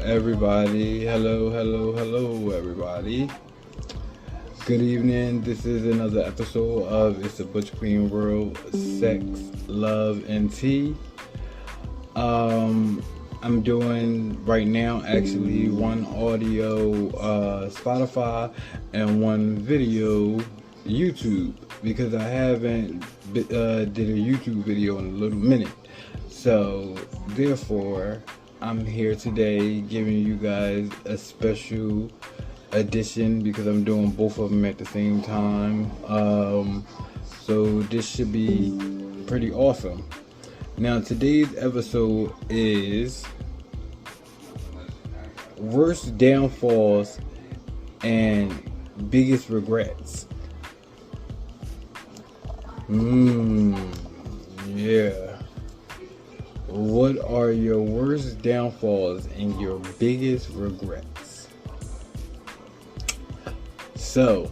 everybody. Hello, everybody. Good evening. This is another episode of It's a Butch Queen World, Sex, Love, and Tea. I'm doing right now actually one audio Spotify and one video YouTube because I haven't did a YouTube video in a little minute. So therefore, I'm here today giving you guys a special edition because I'm doing both of them at the same time. So this should be pretty awesome. Now today's episode is worst downfalls and biggest regrets. Yeah. What are your worst downfalls and your biggest regrets? So,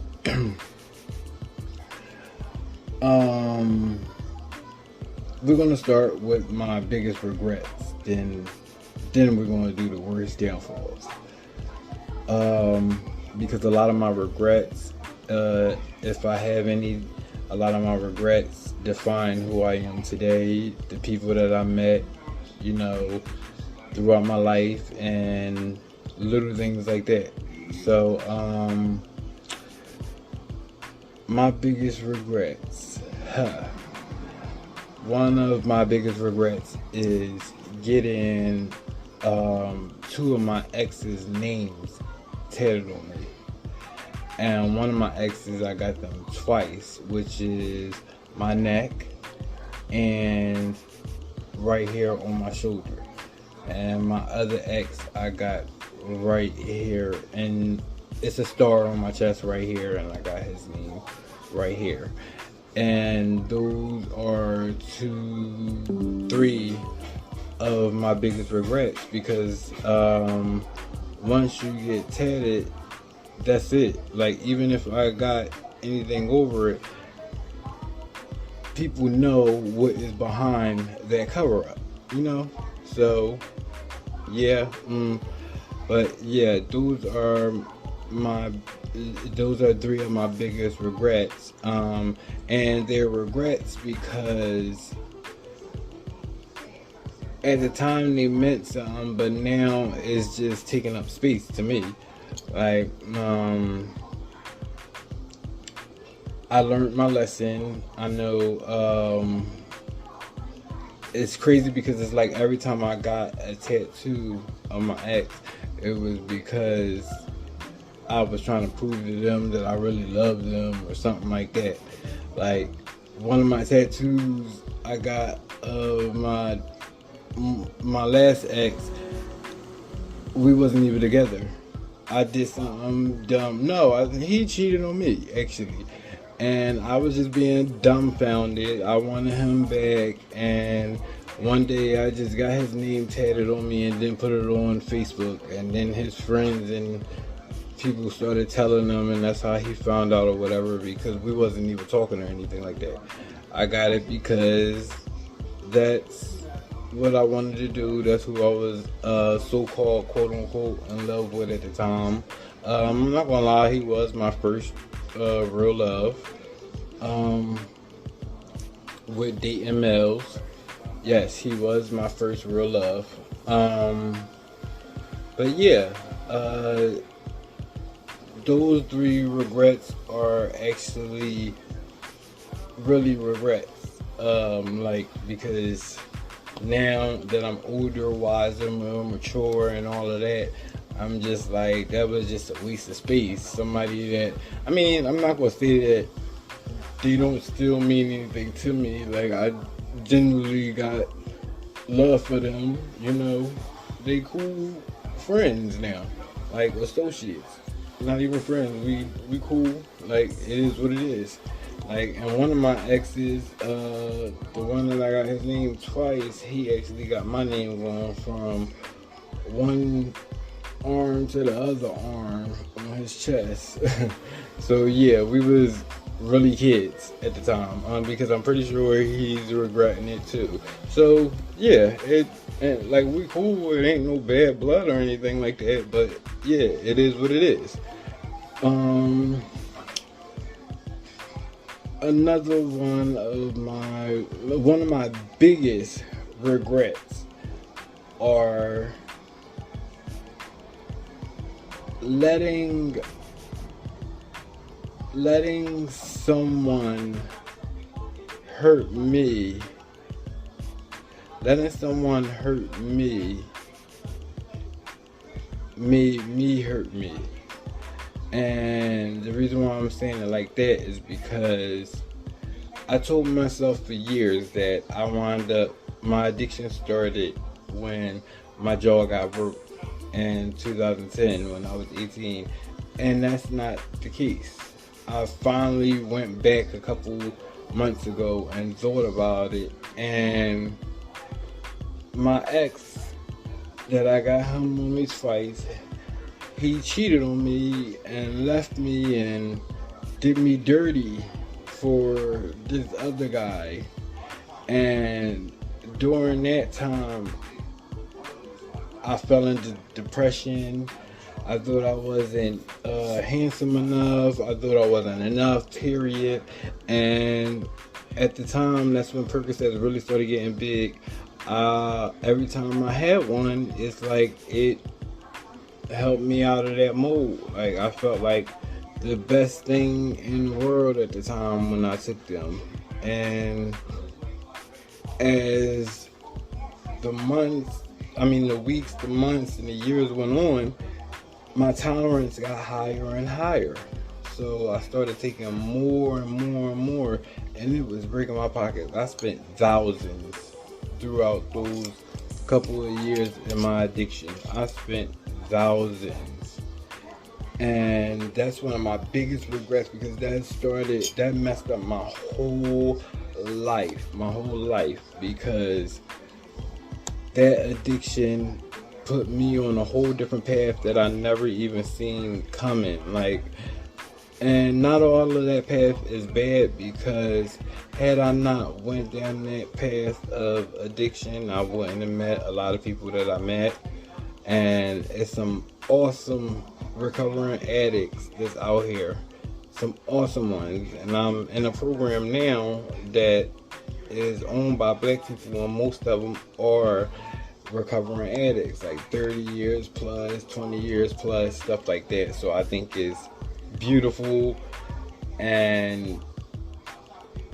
we're gonna start with my biggest regrets. Then we're gonna do the worst downfalls. Because a lot of my regrets, if I have any, a lot of my regrets define who I am today, the people that I met, throughout my life, and little things like that. So, my biggest regrets. One of my biggest regrets is getting two of my exes' names tatted on me. And one of my exes, I got them twice, which is my neck and right here on my shoulder. And my other ex, I got right here, and it's a star on my chest right here, and I got his name right here. And those are three of my biggest regrets because once you get tatted, that's it. Like, even if I got anything over it, people know what is behind that cover up, So, yeah. But yeah, those are three of my biggest regrets. And they're regrets because at the time they meant something, but now it's just taking up space to me. Like, I learned my lesson. I know, it's crazy because it's like every time I got a tattoo of my ex, it was because I was trying to prove to them that I really love them or something like that. Like, one of my tattoos I got of my last ex, we wasn't even together. I did something dumb. No, he cheated on me, actually. And I was just being dumbfounded. I wanted him back, and one day I just got his name tatted on me and then put it on Facebook, and then his friends and people started telling him, and that's how he found out or whatever, because we wasn't even talking or anything like that. I got it because that's what I wanted to do. That's who I was so-called quote-unquote in love with at the time. I'm not gonna lie, he was my first real love. With dating males, yes, he was my first real love. But yeah, those three regrets are actually really regrets. Because now that I'm older, wiser, more mature, and all of that, I'm just like, that was just a waste of space. Somebody that, I'm not gonna say that they don't still mean anything to me. Like, I genuinely got love for them, They cool friends now, like associates. Not even friends, we cool. Like, it is what it is. Like, and one of my exes, the one that I got his name twice, he actually got my name wrong from one arm to the other arm on his chest. So yeah, we was really kids at the time, because I'm pretty sure he's regretting it too. So yeah, And like we cool, it ain't no bad blood or anything like that. But yeah, it is what it is. Um, Another one of my biggest regrets are letting someone hurt me. Letting someone hurt me made me hurt me. And the reason why I'm saying it like that is because I told myself for years that my addiction started when my jaw got broke in 2010 when I was 18. And that's not the case. I finally went back a couple months ago and thought about it, and my ex that I got him on these fights, he cheated on me and left me and did me dirty for this other guy. And during that time, I fell into depression. I thought I wasn't handsome enough. I thought I wasn't enough, period. And at the time, that's when Percocets really started getting big. Every time I had one, it's like it helped me out of that mode. Like, I felt like the best thing in the world at the time when I took them. And as the weeks, the months, and the years went on, my tolerance got higher and higher. So I started taking more and more and more, and it was breaking my pockets. I spent thousands throughout those couple of years in my addiction. I spent thousands. And that's one of my biggest regrets, because that messed up my whole life, because that addiction put me on a whole different path that I never even seen coming. And not all of that path is bad, because had I not went down that path of addiction, I wouldn't have met a lot of people that I met. And it's some awesome recovering addicts that's out here, some awesome ones. And I'm in a program now that is owned by black people, and most of them are recovering addicts, like 30 years plus, 20 years plus, stuff like that. So I think it's beautiful, and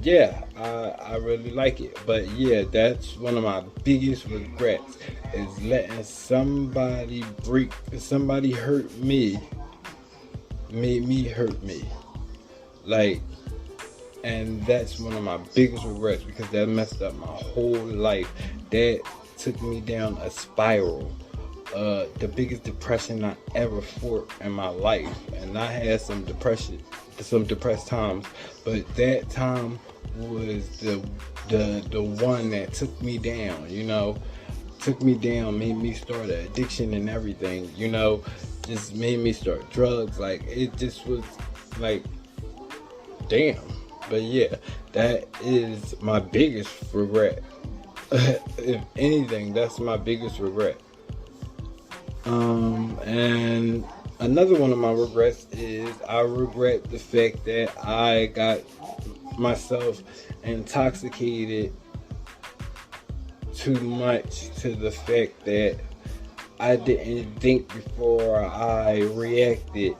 yeah, I really like it. But yeah, that's one of my biggest regrets, is letting somebody hurt me, made me hurt me. And that's one of my biggest regrets, because that messed up my whole life. That took me down a spiral, the biggest depression I ever fought in my life. And I had some depressed times, but that time was the one that took me down, made me start an addiction and everything, just made me start drugs. Like, it just was like, damn. But yeah, that is my biggest regret. If anything, that's my biggest regret. And another one of my regrets is I regret the fact that I got myself intoxicated too much, to the fact that I didn't think before I reacted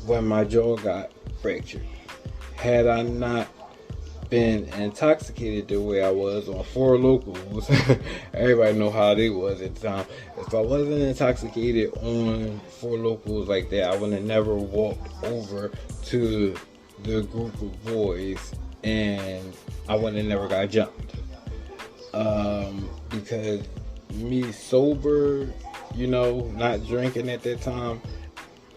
when my jaw got fractured. Had I not been intoxicated the way I was on Four Locals, everybody know how they was at the time. If I wasn't intoxicated on Four Locals like that, I would have never walked over to the group of boys, and I would have never got jumped. Because me sober, not drinking at that time,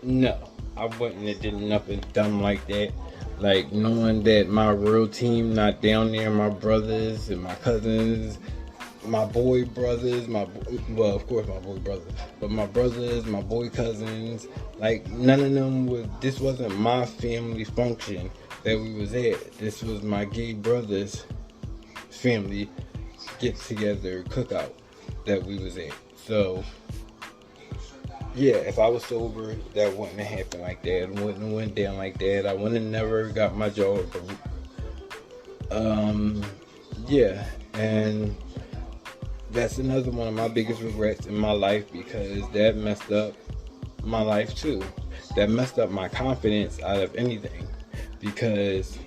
no, I wouldn't have did nothing dumb like that. Like, knowing that my real team not down there, my brothers and my cousins, my boy brothers, of course my boy brothers, but my brothers, my boy cousins, like, none of them this wasn't my family function that we was at. This was my gay brothers' family get together cookout. that we was in. So yeah, if I was sober, that wouldn't have happened like that. It wouldn't have went down like that. I wouldn't have never got my jaw broke. Yeah, and that's another one of my biggest regrets in my life, because that messed up my life too. That messed up my confidence out of anything, because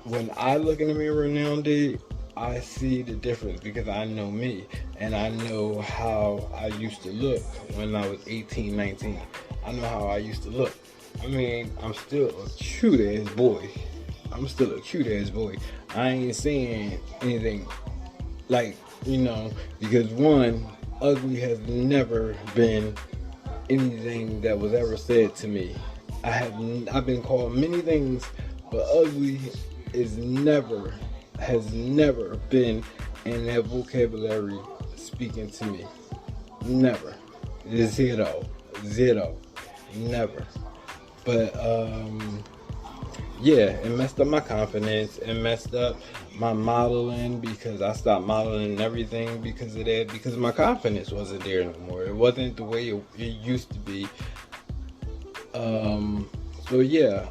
when I look in the mirror now, dude, I see the difference, because I know me and I know how I used to look when I was 18, 19. I know how I used to look. I mean, I'm still a cute ass boy. I ain't saying anything like, because one, ugly has never been anything that was ever said to me. I've been called many things, but ugly has never been in that vocabulary speaking to me. Never. Zero. Never. But yeah, it messed up my confidence. It messed up my modeling, because I stopped modeling and everything because of that, because my confidence wasn't there no more. It wasn't the way it used to be. So yeah,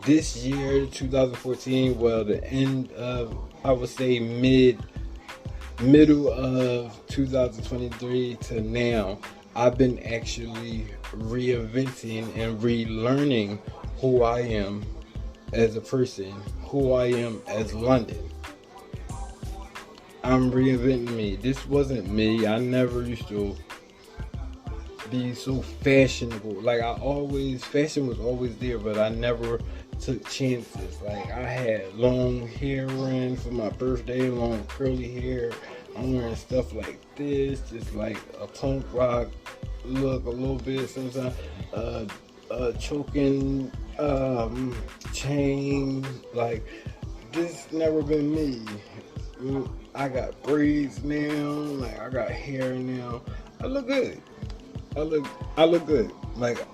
this year, 2014, well, the end of, I would say middle of 2023 to now, I've been actually reinventing and relearning who I am as a person, who I am as London. I'm reinventing me. This wasn't me. I never used to be so fashionable. Like, fashion was always there, but I never took chances. Like, I had long hair in for my birthday, long curly hair. I'm wearing stuff like this, just like a punk rock look a little bit sometimes. Choking chain, like, this never been me. I got braids now, like I got hair now. I look good. I look good. Like,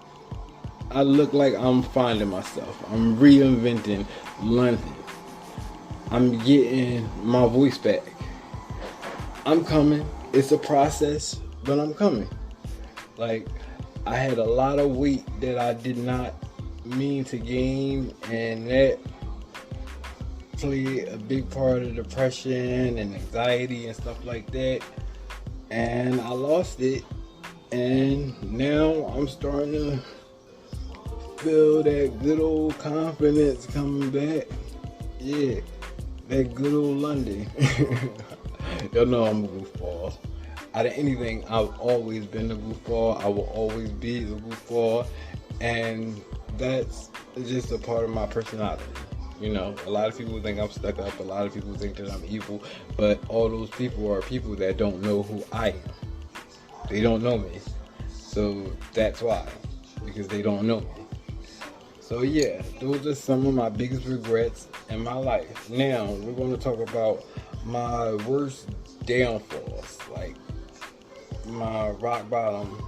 I look like I'm finding myself. I'm reinventing London. I'm getting my voice back. I'm coming. It's a process, but I'm coming. Like, I had a lot of weight that I did not mean to gain, and that played a big part of depression and anxiety and stuff like that. And I lost it, and now I'm starting to feel that good old confidence coming back. Yeah, that good old London. Y'all know I'm a goofball. Out of anything, I've always been a goofball. I will always be a goofball, and that's just a part of my personality. A lot of people think I'm stuck up. A lot of people think that I'm evil, but all those people are people that don't know who I am. They don't know me, so that's why, because they don't know me. So yeah, those are some of my biggest regrets in my life. Now we're going to talk about my worst downfalls, like my rock bottom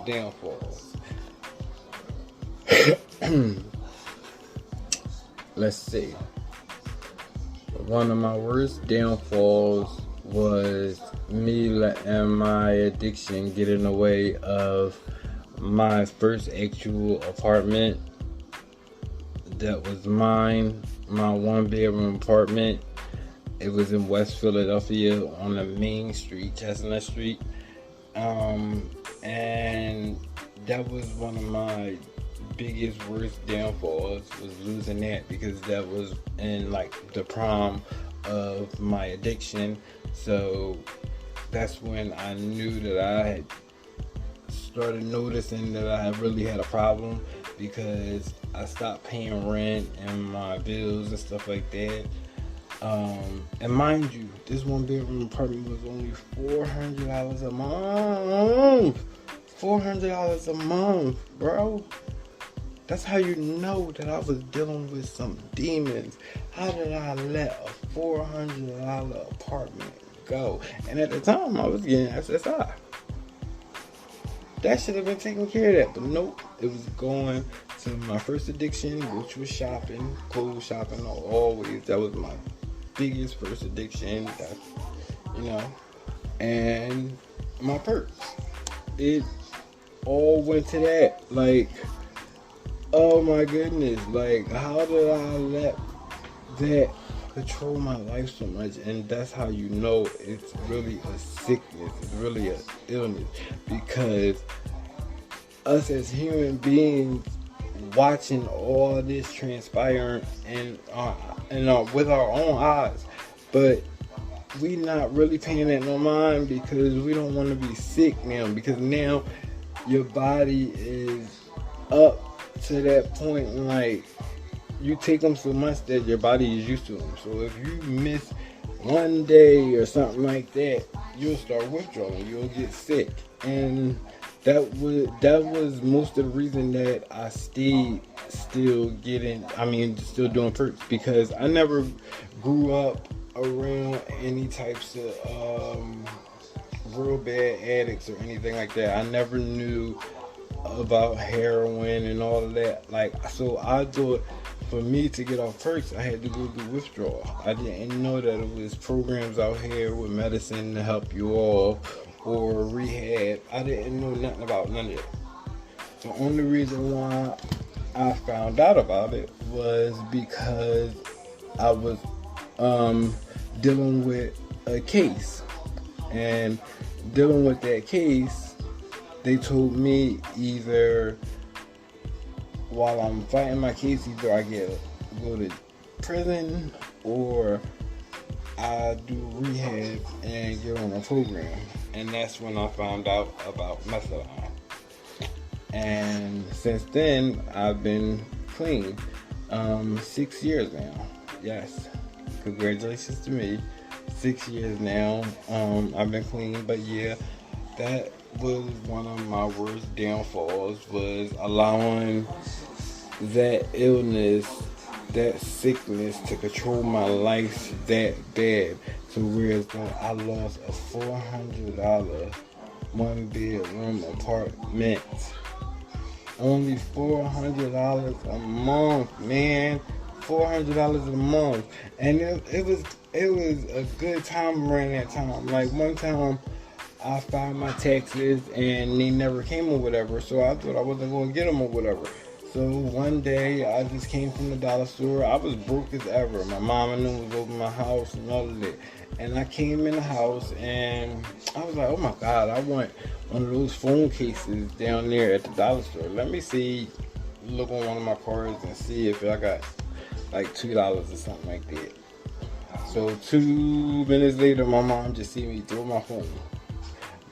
downfalls. Let's see. One of my worst downfalls was me letting my addiction get in the way of my first actual apartment that was mine, my 1-bedroom apartment. It was in West Philadelphia on the main street, Chestnut Street. And that was one of my biggest, worst downfalls, was losing that, because that was in like the prime of my addiction. So that's when I knew that I had started noticing that I really had a problem, because I stopped paying rent and my bills and stuff like that. And mind you, this 1-bedroom apartment was only $400 a month. $400 a month, bro. That's how you know that I was dealing with some demons. How did I let a $400 apartment go? And at the time, I was getting SSI. That should have been taking care of that, but nope. It was going to my first addiction, which was shopping, clothes shopping, always. That was my biggest first addiction, you know, and my perks. It all went to that. Like, oh my goodness, like, how did I let that control my life so much? And that's how you know it's really a sickness, it's really an illness, because us as human beings watching all this transpiring and with our own eyes, but we not really paying it no mind because we don't want to be sick now, because now your body is up to that point, like, you take them so much that your body is used to them. So if you miss one day or something like that, you'll start withdrawing, you'll get sick. And that was most of the reason that I stayed still doing perks, because I never grew up around any types of real bad addicts or anything like that. I never knew about heroin and all of that. Like, so I thought for me to get off perks, I had to go do withdrawal. I didn't know that it was programs out here with medicine to help you off, or rehab. I didn't know nothing about none of it. The only reason why I found out about it was because I was dealing with a case, and dealing with that case, they told me either while I'm fighting my case, either I go to prison or I do rehab and get on a program. And that's when I found out about methadone. And since then, I've been clean. 6 years now. Yes. Congratulations to me. 6 years now. I've been clean, but yeah, that was one of my worst downfalls, was allowing that illness, that sickness to control my life that bad, to where I lost a $400 one bedroom apartment. Only $400 a month, man. $400 a month. And it was a good time around that time. Like, one time I filed my taxes and they never came or whatever, so I thought I wasn't going to get them or whatever. So one day I just came from the dollar store. I was broke as ever. My mom and them was over my house and all of that. And I came in the house and I was like, oh my God, I want one of those phone cases down there at the dollar store. Let me see, look on one of my cards and see if I got like $2 or something like that. So 2 minutes later, my mom just see me throw my phone,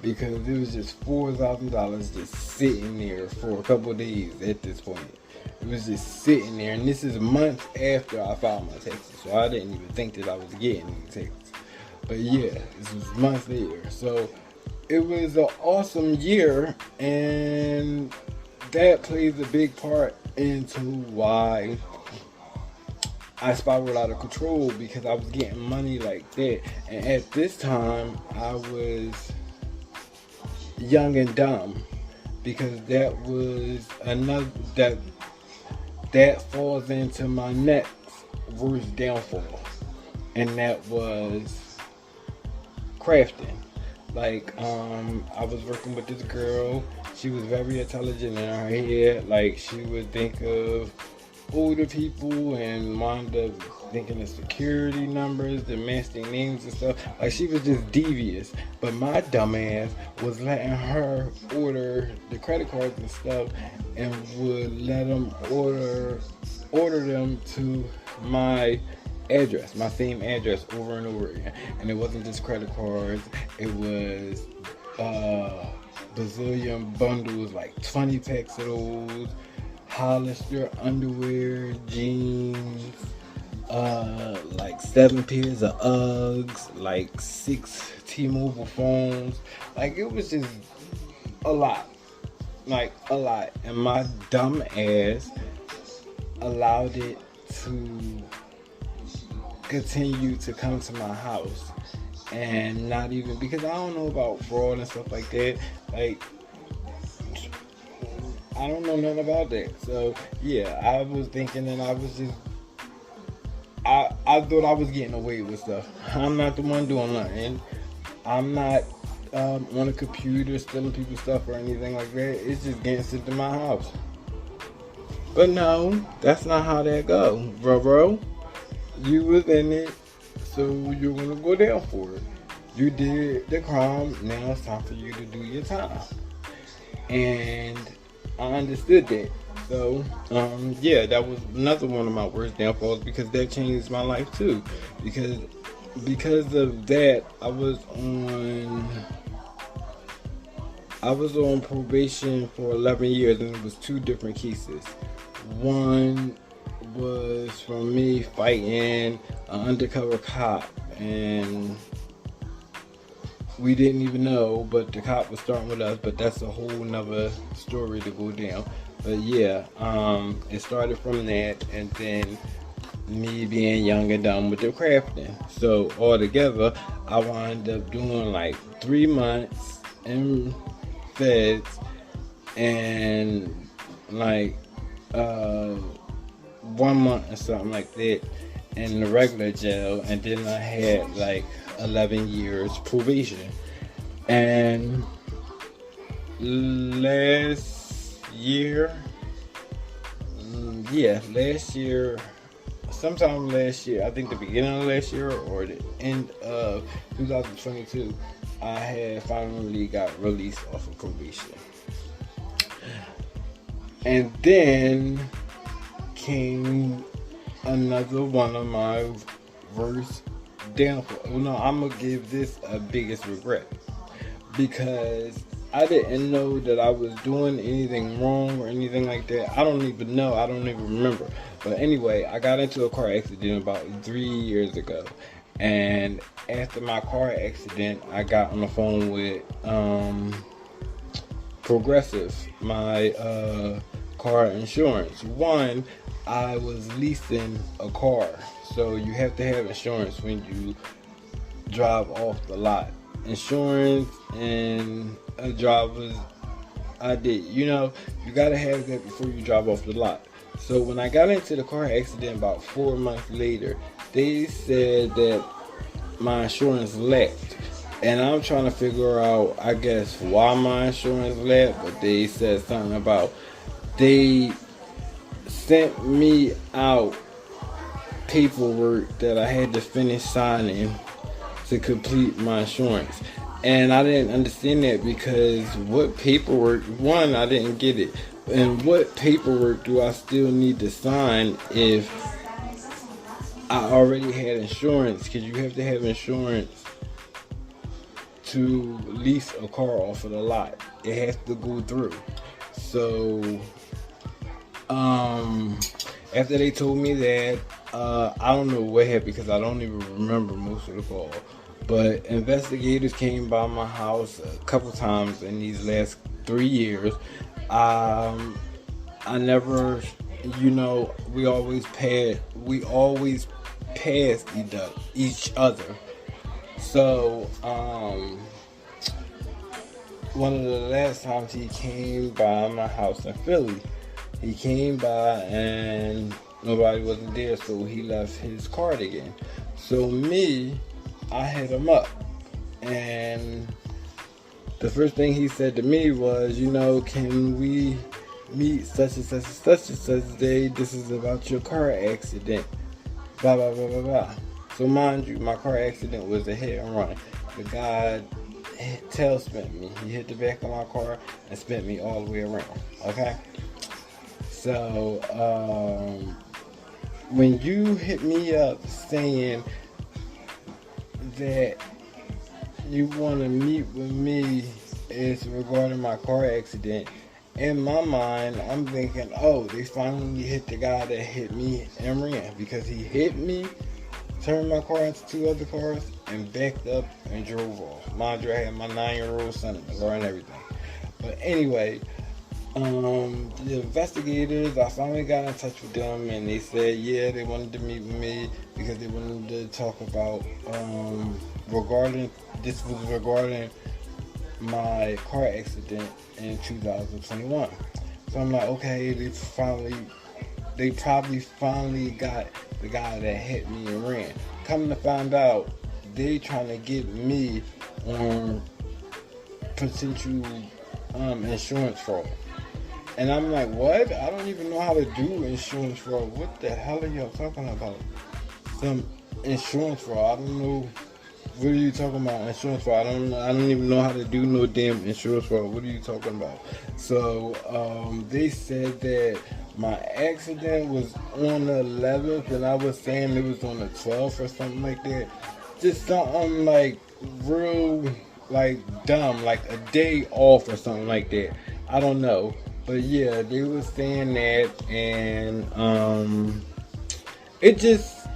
because it was just $4,000 just sitting there for a couple of days at this point. It was just sitting there, and this is months after I filed my taxes, so I didn't even think that I was getting any taxes. But yeah, this was months later. So it was an awesome year, and that plays a big part into why I spiraled out of control, because I was getting money like that. And at this time, I was young and dumb, because that was another that falls into my next worst downfall, and that was crafting. Like, I was working with this girl. She was very intelligent in her head. Like, she would think of older people and wound up thinking of security numbers, the match their names and stuff. Like, she was just devious. But my dumbass was letting her order the credit cards and stuff, and would let them order them to my address, my same address, over and over again. And it wasn't just credit cards, it was bazillion bundles, like 20 packs of those Hollister underwear, jeans, like 7 pairs of Uggs, like 6 T-Mobile phones. Like, it was just a lot. Like, a lot. And my dumb ass allowed it to continue to come to my house, and not even, because I don't know about fraud and stuff like that. Like, I don't know nothing about that. So yeah, I was thinking that I was just, I thought I was getting away with stuff. I'm not the one doing nothing. I'm not on a computer stealing people's stuff or anything like that. It's just getting sent to my house. But no, that's not how that go, bro. You was in it, so you're gonna go down for it. You did the crime. Now it's time for you to do your time. And I understood that. So, yeah, that was another one of my worst downfalls because that changed my life too. Because of that, I was on probation for 11 years, and it was 2 different cases. One was from me fighting an undercover cop, and we didn't even know, but the cop was starting with us, but that's a whole nother story to go down. But yeah, it started from that, and then me being young and dumb with the crafting. So altogether, I wound up doing like 3 months in feds and like 1 month or something like that in the regular jail, and then I had like 11 years probation. And sometime last year, I think the beginning of last year or the end of 2022, I had finally got released off of probation. And then came another one of my worst downfalls. Well, no, I'm gonna give this a biggest regret because I didn't know that I was doing anything wrong or anything like that. I don't even know. I don't even remember. But anyway, I got into a car accident about 3 years ago. And after my car accident, I got on the phone with Progressive, my car insurance. One, I was leasing a car. So you have to have insurance when you drive off the lot. Insurance and a driver's ID. You know, you gotta have that before you drive off the lot. So when I got into the car accident about 4 months later, they said that my insurance lapsed. And I'm trying to figure out, I guess, why my insurance lapsed, but they said something about they sent me out paperwork that I had to finish signing to complete my insurance. And I didn't understand that because what paperwork, one, I didn't get it. And what paperwork do I still need to sign if I already had insurance? Because you have to have insurance to lease a car off of the lot. It has to go through. So, after they told me that, I don't know what happened because I don't even remember most of the call. But investigators came by my house a couple times in these last 3 years. I never, we always passed each other. So, one of the last times he came by my house in Philly, he came by and nobody wasn't there, so he left his card again. So I hit him up, and the first thing he said to me was, can we meet such and such and such and such day? This is about your car accident. Blah, blah, blah, blah, blah. So mind you, my car accident was a hit and run. The guy tail spent me. He hit the back of my car and spent me all the way around. Okay? So, when you hit me up saying that you want to meet with me is regarding my car accident, in my mind, I'm thinking, oh, they finally hit the guy that hit me and ran, because he hit me, turned my car into 2 other cars, and backed up and drove off. Mind you, I had my 9-year-old son in the car and everything. But anyway, the investigators, I finally got in touch with them, and they said, yeah, they wanted to meet with me because they wanted to talk about, regarding my car accident in 2021. So I'm like, okay, they probably finally got the guy that hit me and ran. Come to find out, they trying to get me on potential insurance fraud. And I'm like, what? I don't even know how to do insurance fraud. What the hell are y'all talking about? Some insurance fraud. I don't know. What are you talking about? Insurance fraud. I don't even know how to do no damn insurance fraud. What are you talking about? So they said that my accident was on the 11th, and I was saying it was on the 12th or something like that. Just something like real, like dumb, like a day off or something like that. I don't know. But yeah, they were saying that, and it just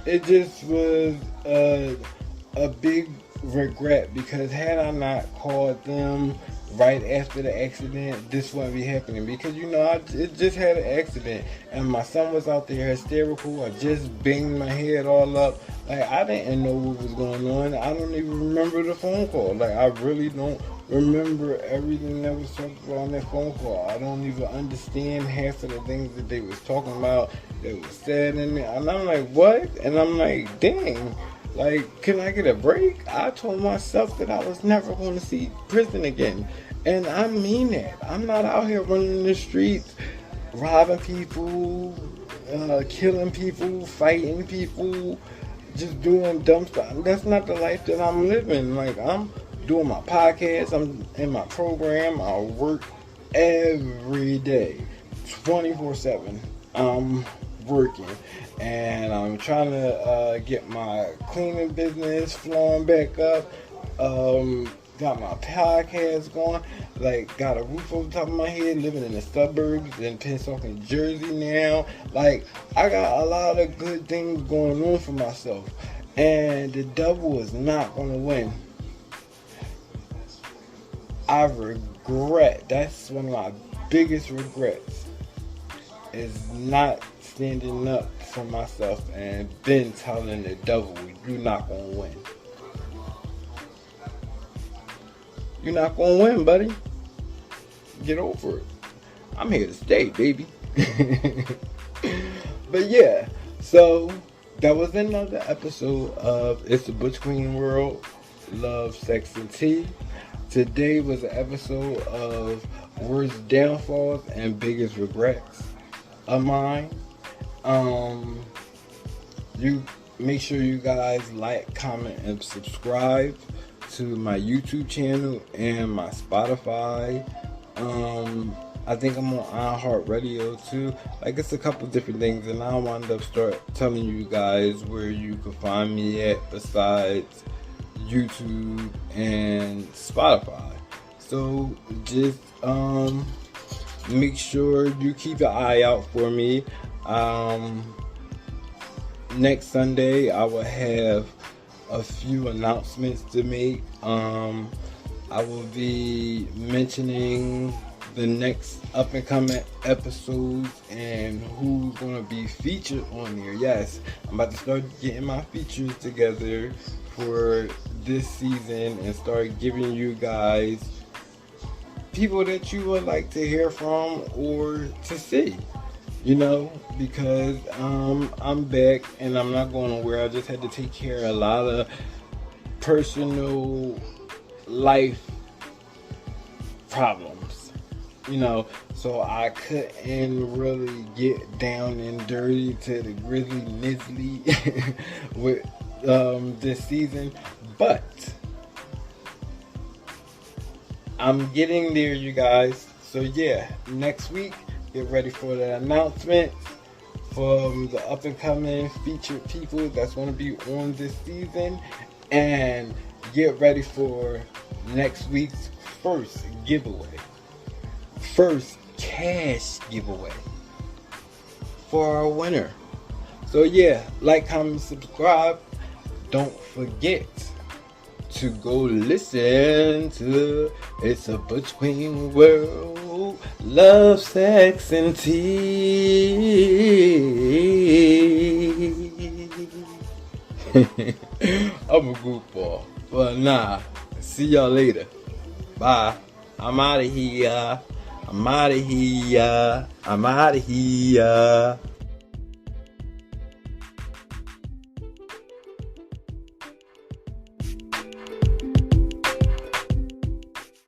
was a big regret, because had I not called them right after the accident, this wouldn't be happening. Because I just had an accident, and my son was out there hysterical. I just banged my head all up. Like, I didn't know what was going on. I don't even remember the phone call. Like, I really don't remember everything that was talked about on that phone call. I don't even understand half of the things that they was talking about that was said in there. And I'm like, what? And I'm like, dang. Like, can I get a break? I told myself that I was never going to see prison again. And I mean that. I'm not out here running the streets, robbing people, killing people, fighting people, just doing dumb stuff. That's not the life that I'm living. Like, I'm doing my podcast, I'm in my program, I work every day, 24/7. I'm working, and I'm trying to get my cleaning business flowing back up. Got my podcast going, like, got a roof over the top of my head, living in the suburbs in Pennsauken, Jersey now. Like, I got a lot of good things going on for myself, and the devil is not going to win. I regret, that's one of my biggest regrets, is not standing up for myself and then telling the devil, you're not going to win. You're not going to win, buddy. Get over it. I'm here to stay, baby. But yeah, so that was another episode of It's the Butch Queen World, Love, Sex, and Tea. Today was an episode of worst downfalls and biggest regrets of mine. You make sure you guys like, comment, and subscribe to my YouTube channel and my Spotify. I think I'm on iHeartRadio too. Like, it's a couple different things, and I'll wind up start telling you guys where you can find me at besides YouTube and Spotify. So just make sure you keep your eye out for me. Next Sunday I will have a few announcements to make. I will be mentioning the next up and coming episodes and who's gonna be featured on there. Yes, I'm about to start getting my features together for this season and start giving you guys people that you would like to hear from or to see, because I'm back and I'm not going nowhere. I just had to take care of a lot of personal life problems, so I couldn't really get down and dirty to the grizzly nizzly with this season, but I'm getting there, you guys. So yeah, next week get ready for the announcement from the up and coming featured people that's going to be on this season, and get ready for next week's first cash giveaway for our winner. So yeah, like, comment, subscribe. Don't forget to go listen to It's a Butch Queen World, Love, Sex, and Tea. I'm a goofball, but nah. See y'all later. Bye. I'm out of here.